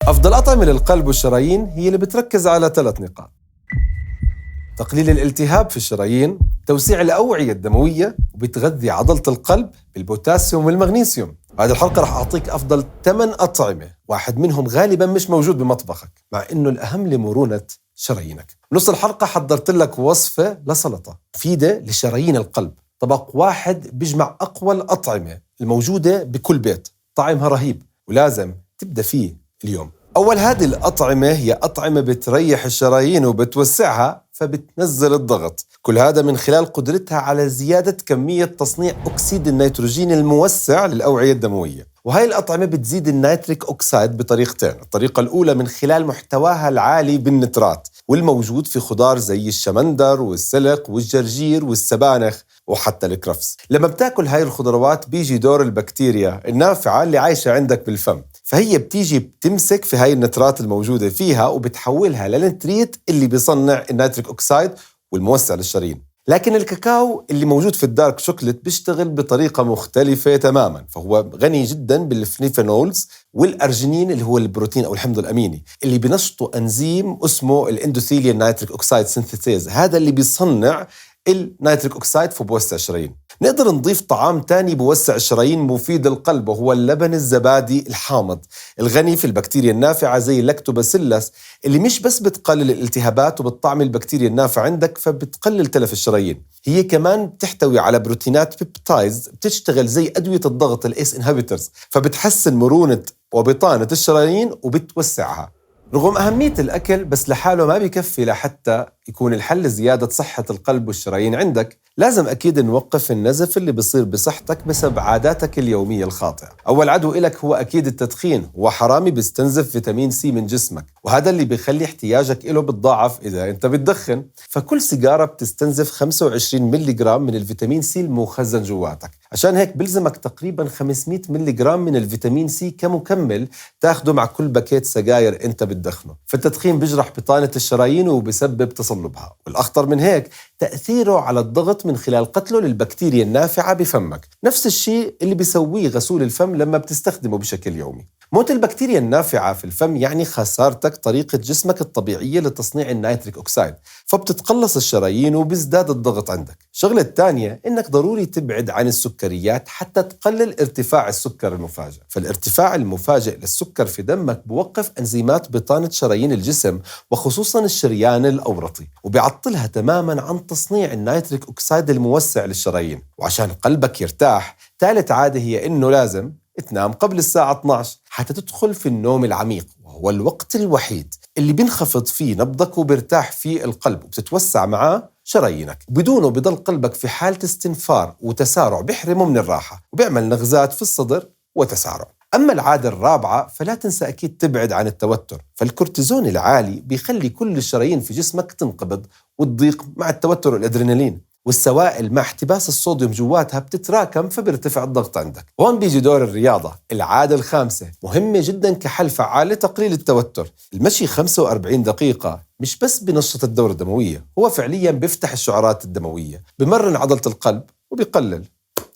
أفضل أطعمة للقلب والشرايين هي اللي بتركز على 3 نقاط: تقليل الالتهاب في الشرايين، توسيع الأوعية الدموية، وبتغذي عضلة القلب بالبوتاسيوم والمغنيسيوم. هذه الحلقة رح أعطيك أفضل 8 أطعمة، واحد منهم غالباً مش موجود بمطبخك، مع إنه الأهم لمرونة شرايينك. بنص الحلقة حضرت لك وصفة لسلطة مفيدة لشرايين القلب، طبق واحد بيجمع أقوى الأطعمة الموجودة بكل بيت، طعمها رهيب ولازم تبدأ فيه اليوم. أول هذه الأطعمة هي أطعمة بتريح الشرايين وبتوسعها فبتنزل الضغط، كل هذا من خلال قدرتها على زيادة كمية تصنيع أكسيد النيتروجين الموسع للأوعية الدموية. وهي الأطعمة بتزيد النيتريك أوكسايد بطريقتين: الطريقة الأولى من خلال محتواها العالي بالنترات والموجود في خضار زي الشمندر والسلق والجرجير والسبانخ وحتى الكرفس. لما بتاكل هاي الخضروات بيجي دور البكتيريا النافعة اللي عايشة عندك بالفم، فهي بتيجي بتمسك في هاي النترات الموجودة فيها وبتحولها للنتريت اللي بيصنع النيتريك أوكسايد والموسع للشرايين. لكن الكاكاو اللي موجود في الدارك شوكليت بيشتغل بطريقة مختلفة تماماً، فهو غني جداً بالفليفينولز والأرجينين اللي هو البروتين أو الحمض الأميني اللي بنشطوا أنزيم اسمه الاندوثيليال نيتريك أوكسايد سينثيتيز، هذا اللي بيصنع النيتريك أوكسايد فبوسع الشرايين. نقدر نضيف طعام تاني بوسع الشرايين مفيد للقلب، وهو اللبن الزبادي الحامض الغني في البكتيريا النافعة زي اللاكتوباسيلس، اللي مش بس بتقلل الالتهابات وبتطعم البكتيريا النافعة عندك فبتقلل تلف الشرايين، هي كمان بتحتوي على بروتينات بيبتايدز بتشتغل زي أدوية الضغط الإيس إنهبيترز، فبتحسن مرونة وبطانة الشرايين وبتوسعها. رغم أهمية الأكل بس لحاله ما بيكفي لحتى يكون الحل زيادة صحة القلب والشرايين عندك. لازم أكيد نوقف النزف اللي بيصير بصحتك بسبب عاداتك اليومية الخاطئة. أول عدو إلك هو أكيد التدخين، هو حرامي بيستنزف فيتامين سي من جسمك، وهذا اللي بيخلي احتياجك إله بتضاعف إذا أنت بتدخن. فكل سيجارة بتستنزف 25 ملغرام من الفيتامين سي المخزن جواتك، عشان هيك بلزمك تقريبا 500 ملغرام من الفيتامين سي كمكمل تاخده مع كل باكيت سجاير أنت بتدخنه. فالتدخين بيجرح بطانة الشرايين وبيسبب تصلبها، والأخطر من هيك تأثيره على الضغط من خلال قتله للبكتيريا النافعة بفمك، نفس الشيء اللي بيسويه غسول الفم لما بتستخدمه بشكل يومي. موت البكتيريا النافعة في الفم يعني خسارتك طريقة جسمك الطبيعية لتصنيع النيتريك أوكسايد، فبتتقلص الشرايين وبيزداد الضغط عندك. الشغلة الثانية إنك ضروري تبعد عن السكريات حتى تقلل ارتفاع السكر المفاجئ، فالارتفاع المفاجئ للسكر في دمك بوقف أنزيمات بطانة شرايين الجسم وخصوصاً الشريان الأورطي، وبيعطلها تماماً عن تصنيع النيتريك أوكسايد الموسع للشرايين. وعشان قلبك يرتاح، ثالث عادة هي إنه لازم تنام قبل الساعة 12 حتى تدخل في النوم العميق، وهو الوقت الوحيد اللي بينخفض فيه نبضك وبيرتاح فيه القلب وبتتوسع معاه شرايينك. بدونه بضل قلبك في حالة استنفار وتسارع بيحرمه من الراحة وبيعمل نغزات في الصدر وتسارع. أما العادة الرابعة فلا تنسى أكيد تبعد عن التوتر، فالكورتيزون العالي بيخلي كل الشرايين في جسمك تنقبض وتضيق مع التوتر والأدرينالين، والسوائل مع احتباس الصوديوم جواتها بتتراكم فبيرتفع الضغط عندك. هون بيجي دور الرياضة. العادة الخامسة مهمة جدا كحل فعال لتقليل التوتر. المشي 45 دقيقة مش بس بنشط الدورة الدموية، هو فعليا بيفتح الشعرات الدموية، بمرن عضلة القلب وبيقلل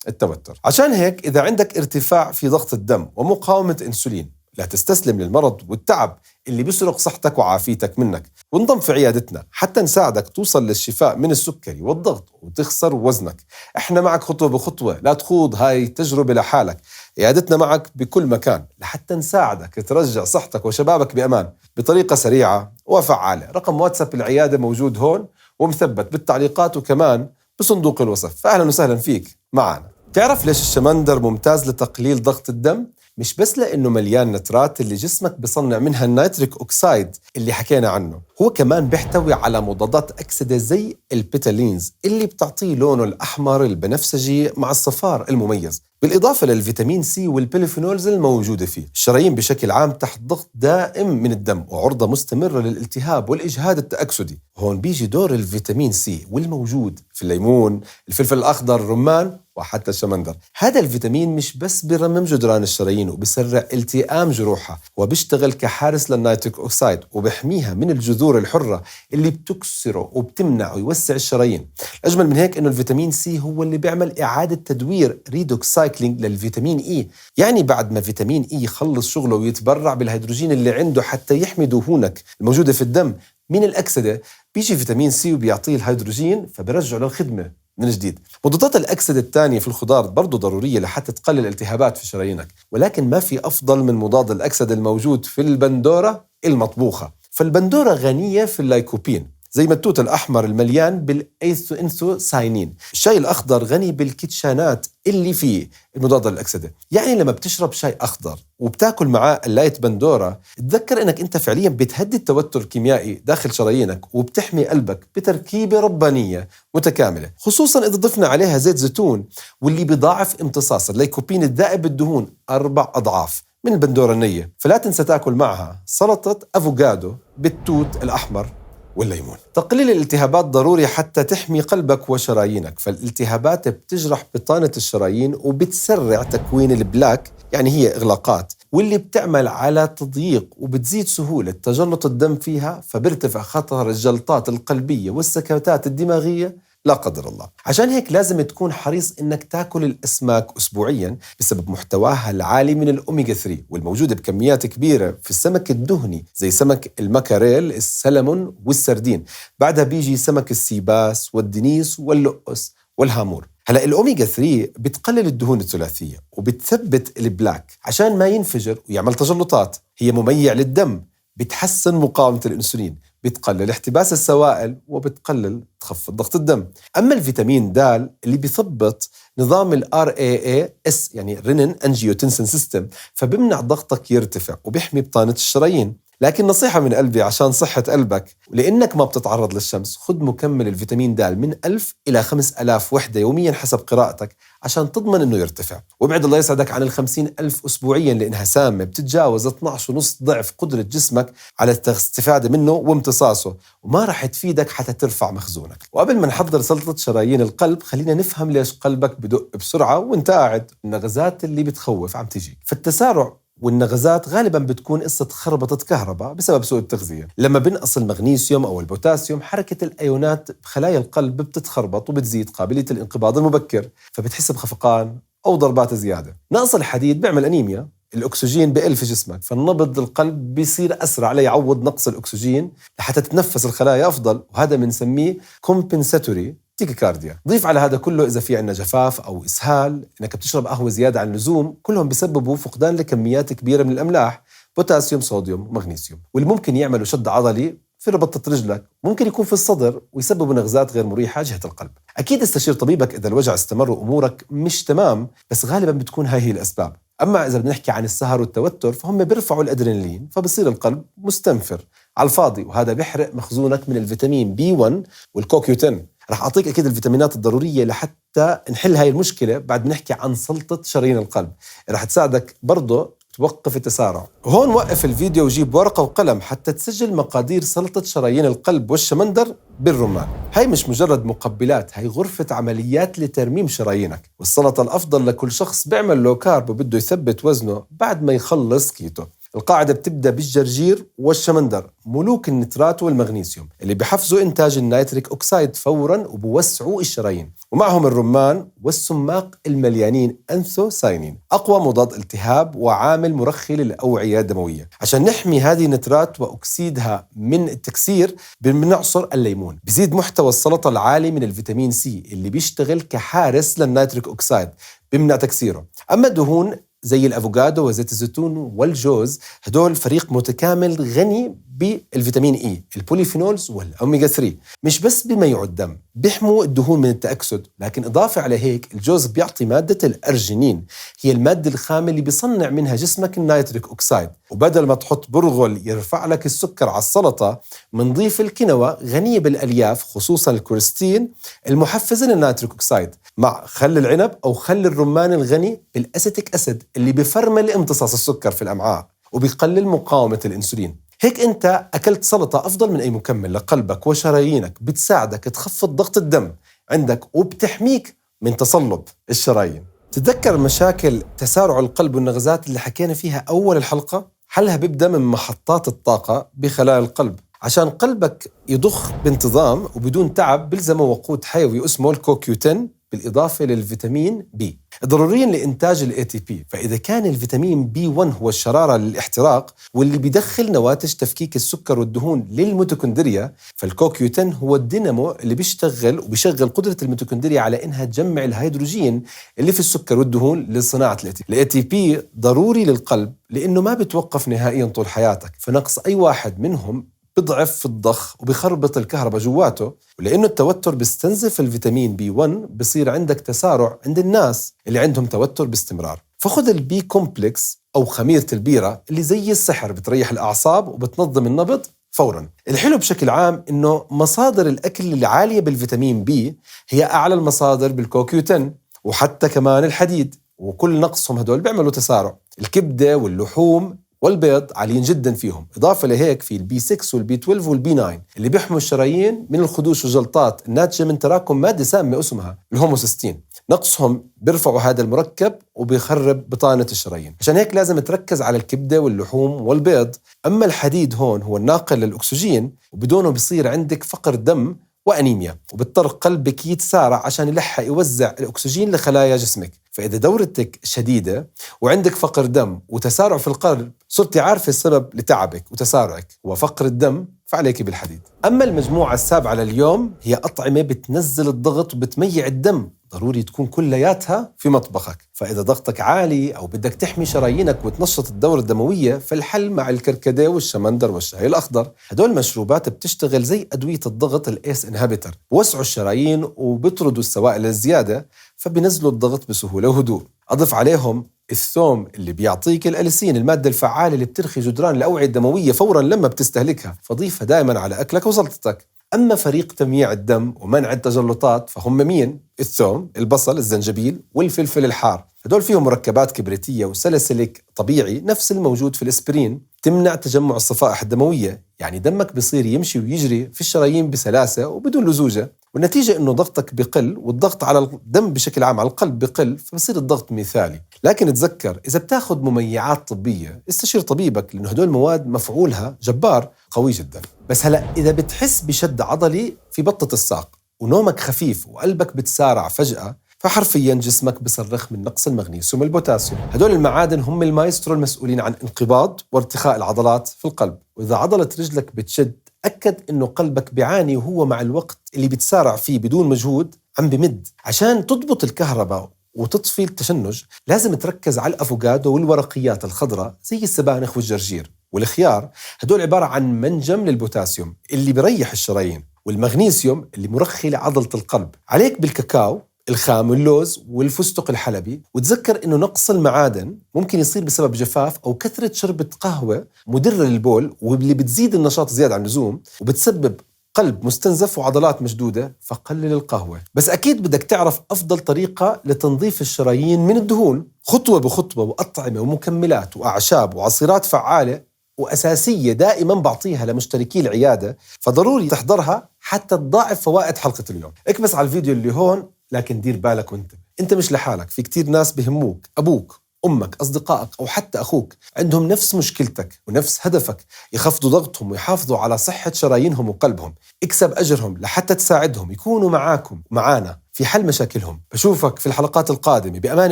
التوتر. عشان هيك إذا عندك ارتفاع في ضغط الدم ومقاومة أنسولين، لا تستسلم للمرض والتعب اللي بيسرق صحتك وعافيتك منك، وانضم في عيادتنا حتى نساعدك توصل للشفاء من السكري والضغط وتخسر وزنك. احنا معك خطوة بخطوة، لا تخوض هاي التجربة لحالك. عيادتنا معك بكل مكان لحتى نساعدك ترجع صحتك وشبابك بأمان بطريقة سريعة وفعالة. رقم واتساب العيادة موجود هون ومثبت بالتعليقات وكمان بصندوق الوصف، فأهلا وسهلا فيك معنا. تعرف ليش الشمندر ممتاز لتقليل ضغط الدم؟ مش بس لأنه مليان نترات اللي جسمك بيصنع منها النيتريك أوكسايد اللي حكينا عنه، هو كمان بيحتوي على مضادات أكسدة زي البيتالينز اللي بتعطيه لونه الأحمر البنفسجي مع الصفار المميز، بالإضافة للفيتامين سي والبوليفينولز الموجودة فيه. الشرايين بشكل عام تحت ضغط دائم من الدم وعرضة مستمرة للالتهاب والإجهاد التأكسدي. هون بيجي دور الفيتامين سي والموجود في الليمون، الفلفل الأخضر، الرمان وحتى الشمندر. هذا الفيتامين مش بس بيرمم جدران الشرايين وبيسرع التئام جروحها، وبيشتغل كحارس للنيتريك أوكسايد وبيحميها من الجذور الحرة اللي بتكسره وبتمنع ويوسع الشرايين. الأجمل من هيك إنه الفيتامين سي هو اللي بيعمل إعادة تدوير ريدوكس ريسايكلينج للفيتامين إي. يعني بعد ما فيتامين إي يخلص شغله ويتبرع بالهيدروجين اللي عنده حتى يحمي دهونك الموجودة في الدم من الأكسدة، بيجي فيتامين سي وبيعطيه الهيدروجين فبرجعه للخدمة من جديد. مضادات الأكسدة الثانية في الخضار برضو ضرورية لحتى تقلل الالتهابات في شرايينك، ولكن ما في أفضل من مضاد الأكسدة الموجود في البندورة المطبوخة. فالبندورة غنية في اللايكوبين زي ما التوت الأحمر المليان بالأيثوإنثوساينين. الشاي الأخضر غني بالكيتشانات اللي فيه المضاد للأكسدة. يعني لما بتشرب شاي أخضر وبتاكل معاه اللايت بندورة، تذكر إنك أنت فعليا بتهدي التوتر الكيميائي داخل شرايينك وبتحمي قلبك بتركيبة ربانية متكاملة، خصوصا إذا ضفنا عليها زيت زيتون واللي بيضاعف امتصاص اللايكوبين الذائب بالدهون 4 أضعاف من البندورة النية. فلا تنسى تاكل معها سلطة أفوكادو بالتوت الأحمر والليمون. تقليل الالتهابات ضروري حتى تحمي قلبك وشرايينك، فالالتهابات بتجرح بطانة الشرايين وبتسرع تكوين البلاك، يعني هي إغلاقات، واللي بتعمل على تضييق وبتزيد سهولة تجلط الدم فيها، فبرتفع خطر الجلطات القلبية والسكتات الدماغية لا قدر الله. عشان هيك لازم تكون حريص إنك تاكل الأسماك أسبوعياً بسبب محتواها العالي من الأوميغا 3 والموجودة بكميات كبيرة في السمك الدهني زي سمك المكاريل، السلمون والسردين. بعدها بيجي سمك السيباس والدنيس واللؤس والهامور. هلأ الأوميغا 3 بتقلل الدهون الثلاثية وبتثبت البلاك عشان ما ينفجر ويعمل تجلطات. هي مميع للدم، بتحسن مقاومة الأنسولين، بتقلل احتباس السوائل وبتقلل تخفض ضغط الدم. أما الفيتامين د اللي بيثبط نظام ال RAAS يعني رينين أنجيوتنسين سيستم، فبمنع ضغطك يرتفع وبيحمي بطانة الشرايين. لكن نصيحة من قلبي عشان صحة قلبك ولأنك ما بتتعرض للشمس، خد مكمل الفيتامين د من 1000 إلى 5000 وحدة يوميا حسب قراءتك عشان تضمن أنه يرتفع. وابعد الله يسعدك عن 50,000 أسبوعيا لأنها سامة، بتتجاوز 12.5 ضعف قدرة جسمك على الاستفادة منه وامتصاصه، وما رح تفيدك حتى ترفع مخزونك. وقبل ما نحضر سلطة شرايين القلب، خلينا نفهم ليش قلبك بدق بسرعة وانت قاعد. النغزات اللي بتخوف عم تجي، فالتسارع والنغزات غالباً بتكون قصة خربطة كهرباء بسبب سوء التغذية. لما بنقص المغنيسيوم أو البوتاسيوم، حركة الأيونات بخلايا القلب بتتخربط وبتزيد قابلية الانقباض المبكر، فبتحس بخفقان أو ضربات زيادة. نقص الحديد بيعمل أنيميا، الأكسجين بقل في جسمك، فالنبض القلب بيصير أسرع ليعوض نقص الأكسجين لحتى تتنفس الخلايا أفضل، وهذا بنسميه compensatory تيكيكارديا. ضيف على هذا كله إذا في عندنا جفاف أو إسهال، إنك بتشرب قهوة زيادة عن اللزوم، كلهم بيسببوا فقدان لكميات كبيرة من الأملاح، بوتاسيوم، صوديوم، مغنيسيوم، واللي ممكن يعملوا شد عضلي في ربطة رجلك، ممكن يكون في الصدر ويسببوا نغزات غير مريحة جهة القلب. أكيد استشير طبيبك إذا الوجع استمر وأمورك مش تمام، بس غالباً بتكون هاي الأسباب. أما إذا بنحكي عن السهر والتوتر، فهم بيرفعوا الأدرينالين، فبصير القلب مستنفر على الفاضي، وهذا بيحرق مخزونك من الفيتامين B1 والكوكيو10. رح أعطيك أكيد الفيتامينات الضرورية لحتى نحل هاي المشكلة بعد بنحكي عن سلطة شرايين القلب، رح تساعدك برضه توقف التسارع. وهون وقف الفيديو وجيب ورقة وقلم حتى تسجل مقادير سلطة شرايين القلب والشمندر بالرمان. هاي مش مجرد مقبلات، هاي غرفة عمليات لترميم شرايينك، والسلطة الأفضل لكل شخص بيعمل لو كارب وبده يثبت وزنه بعد ما يخلص كيتو. القاعدة بتبدأ بالجرجير والشمندر، ملوك النترات والمغنيسيوم اللي بيحفزوا إنتاج النيتريك أوكسايد فوراً وبوسعوا الشرايين، ومعهم الرمان والسماق المليانين أنثوساينين، أقوى مضاد التهاب وعامل مرخي للأوعية الدموية. عشان نحمي هذه النترات وأكسيدها من التكسير، بنعصر الليمون، بزيد محتوى السلطة العالي من الفيتامين سي اللي بيشتغل كحارس للنيتريك أوكسايد، بيمنع تكسيره. أما الدهون زي الأفوكادو وزيت الزيتون والجوز، هدول فريق متكامل غني بالفيتامين إي، البوليفينولز والأوميغا 3. مش بس بيميعوا الدم، بيحموا الدهون من التأكسد، لكن إضافة على هيك الجوز بيعطي مادة الأرجينين، هي المادة الخام اللي بيصنع منها جسمك النيتريك أوكسايد. وبدل ما تحط برغل يرفع لك السكر على السلطة، منضيف الكينوا غنية بالألياف خصوصا الكورستين المحفزة للنيتريك أوكسايد، مع خل العنب أو خل الرمان الغني بالأسيتيك أسيد اللي بيفرمل امتصاص السكر في الأمعاء وبيقلل مقاومة الأنسولين. هيك أنت أكلت سلطة أفضل من أي مكمل لقلبك وشرايينك، بتساعدك تخفض ضغط الدم عندك وبتحميك من تصلب الشرايين. تتذكر مشاكل تسارع القلب والنغزات اللي حكينا فيها أول الحلقة؟ حلها بيبدأ من محطات الطاقة بخلايا القلب. عشان قلبك يضخ بانتظام وبدون تعب، بلزمه وقود حيوي اسمه الكوكيو10 بالإضافة للفيتامين بي ضروريين لإنتاج ال ATP. فإذا كان الفيتامين بي 1 هو الشرارة للاحتراق واللي بيدخل نواتج تفكيك السكر والدهون للميتوكوندريا، فالكوكيو 10 هو الدينامو اللي بيشغل قدرة الميتوكوندريا على إنها تجمع الهيدروجين اللي في السكر والدهون لصناعة ال ATP ضروري للقلب لأنه ما بيتوقف نهائيا طول حياتك، فنقص أي واحد منهم بضعف في الضخ وبيخربط الكهرباء جواته. ولأنه التوتر بيستنزف الفيتامين بي 1 بصير عندك تسارع عند الناس اللي عندهم توتر باستمرار. فخذ البي كومبلكس أو خميرة البيرة اللي زي السحر بتريح الأعصاب وبتنظم النبض فوراً. الحلو بشكل عام إنه مصادر الأكل العالية بالفيتامين بي هي أعلى المصادر بالكوكيو 10، وحتى كمان الحديد، وكل نقصهم هدول بيعملوا تسارع. الكبدة واللحوم والبيض عاليين جدا فيهم. إضافة لهيك في البي 6 والبي 12 والبي 9 اللي بيحموا الشرايين من الخدوش والجلطات الناتجة من تراكم مادة سامة اسمها الهوموسيستين. نقصهم بيرفعوا هذا المركب وبيخرب بطانة الشرايين. عشان هيك لازم تركز على الكبدة واللحوم والبيض. أما الحديد هون هو الناقل للأكسجين، وبدونه بيصير عندك فقر دم وأنيميا، وبضطر قلبك يتسارع عشان يلحق يوزع الأكسجين لخلايا جسمك. فإذا دورتك شديدة وعندك فقر دم وتسارع في القلب، صرتي عارفة السبب لتعبك وتسارعك هو فقر الدم، فعليك بالحديد. أما المجموعة السابعة لليوم هي أطعمة بتنزل الضغط وبتميع الدم، ضروري تكون كلياتها في مطبخك. فإذا ضغطك عالي أو بدك تحمي شرايينك وتنشط الدورة الدموية، فالحل مع الكركديه والشمندر والشاي الأخضر. هدول مشروبات بتشتغل زي أدوية الضغط الإيس إنهبيتر، بوسعوا الشرايين وبطردوا السوائل الزيادة، فبنزلوا الضغط بسهولة وهدوء. أضف عليهم الثوم اللي بيعطيك الأليسين، المادة الفعالة اللي بترخي جدران الأوعية الدموية فوراً لما بتستهلكها، فضيفها دائماً على أكلك وسلطتك. أما فريق تمييع الدم ومنع التجلطات فهم مين؟ الثوم، البصل، الزنجبيل والفلفل الحار. هدول فيهم مركبات كبريتية وسلسلك طبيعي نفس الموجود في الإسبرين، تمنع تجمع الصفائح الدموية، يعني دمك بيصير يمشي ويجري في الشرايين بسلاسة وبدون لزوجة. والنتيجة إنه ضغطك بقل، والضغط على الدم بشكل عام على القلب بقل، فبصير الضغط مثالي. لكن تذكر إذا بتاخد مميعات طبية استشير طبيبك، لأنه هدول المواد مفعولها جبار قوي جدا. بس هلأ إذا بتحس بشد عضلي في بطة الساق ونومك خفيف وقلبك بتسارع فجأة، فحرفياً جسمك بصرخ من نقص المغنيسيوم والبوتاسيوم. هدول المعادن هم المايسترو المسؤولين عن انقباض وارتخاء العضلات في القلب. وإذا عضلة رجلك بتشد، أكد إنه قلبك بيعاني، وهو مع الوقت اللي بتسارع فيه بدون مجهود عم بمد. عشان تضبط الكهرباء وتطفي التشنج لازم تركز على الأفوكادو والورقيات الخضراء زي السبانخ والجرجير والخيار. هدول عبارة عن منجم للبوتاسيوم اللي بيريح الشرايين، والمغنيسيوم اللي مرخي لعضلة القلب. عليك بالكاكاو الخام واللوز والفستق الحلبي. وتذكر إنه نقص المعادن ممكن يصير بسبب جفاف أو كثرة شربة قهوة مدرة للبول، واللي بتزيد النشاط زيادة عن اللزوم وبتسبب قلب مستنزف وعضلات مشدودة، فقلل القهوة. بس أكيد بدك تعرف أفضل طريقة لتنظيف الشرايين من الدهون، خطوة بخطوة، وأطعمة ومكملات وأعشاب وعصيرات فعالة وأساسية دائما بعطيها لمشتركي العيادة، فضروري تحضرها حتى تضاعف فوائد حلقة اليوم. اكبس على الفيديو اللي هون، لكن دير بالك انت مش لحالك، في كتير ناس بهموك، أبوك، أمك، أصدقائك، أو حتى أخوك عندهم نفس مشكلتك ونفس هدفك، يخفضوا ضغطهم ويحافظوا على صحة شرايينهم وقلبهم. اكسب أجرهم لحتى تساعدهم يكونوا معاكم معانا في حل مشاكلهم. بشوفك في الحلقات القادمة، بأمان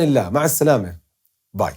الله، مع السلامة، باي.